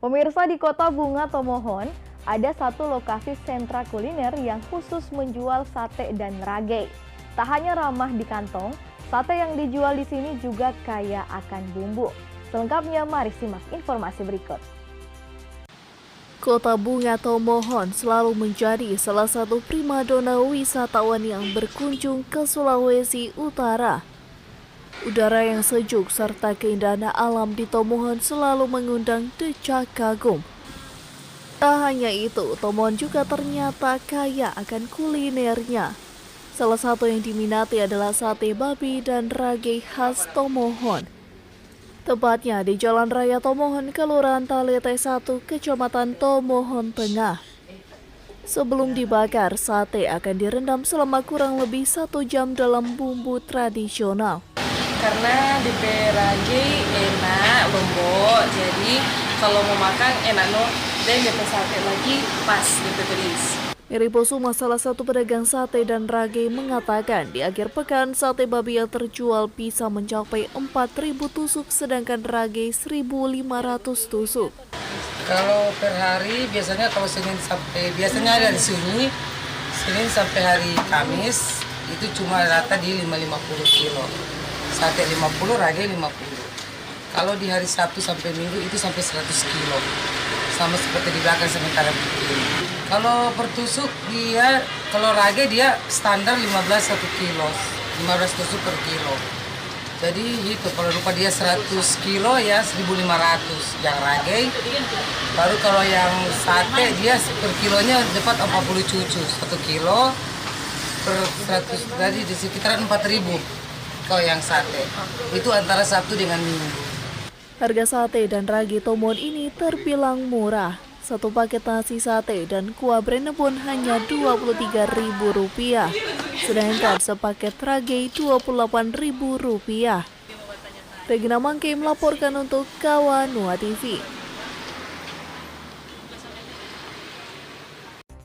Pemirsa, di Kota Bunga Tomohon, ada satu lokasi sentra kuliner yang khusus menjual sate dan rage. Tak hanya ramah di kantong, sate yang dijual di sini juga kaya akan bumbu. Selengkapnya mari simak informasi berikut. Kota Bunga Tomohon selalu menjadi salah satu primadona wisatawan yang berkunjung ke Sulawesi Utara. Udara yang sejuk serta keindahan alam di Tomohon selalu mengundang decak kagum. Tak hanya itu, Tomohon juga ternyata kaya akan kulinernya. Salah satu yang diminati adalah sate babi dan rage khas Tomohon. Tepatnya di Jalan Raya Tomohon, Kelurahan Talete 1, Kecamatan Tomohon Tengah. Sebelum dibakar, sate akan direndam selama kurang lebih 1 jam dalam bumbu tradisional. Karena DP rage enak, lembut, jadi kalau mau makan enak dan DP sate lagi pas DP pedis. Mary Posuma, salah satu pedagang sate dan rage, mengatakan di akhir pekan sate babi yang terjual bisa mencapai 4.000 tusuk sedangkan rage 1.500 tusuk. Kalau per hari biasanya kalau biasanya dari Senin sampai hari Kamis itu cuma rata di 50 kilo. Sate 50, rage 50. Kalau di hari Sabtu sampai Minggu itu sampai 100 kilo. Sama seperti di belakang sementara begini. Kalau per tusuk kalau rage dia standar 15 1 kilo. 15 tusuk per kilo. Jadi itu kalau rupa dia 100 kilo ya 1.500 yang rage. Baru kalau yang sate dia per kilonya dapat 40 cucu. 1 kilo per 100, jadi di sekitar 4.000. Kalau yang sate, itu antara Sabtu dengan Minggu. Harga sate dan rage Tomohon ini terbilang murah. Satu paket nasi sate dan kuah brenebon hanya Rp23.000. Sedangkan sepaket rage Rp28.000. Regina Mangke melaporkan untuk Kawanua TV.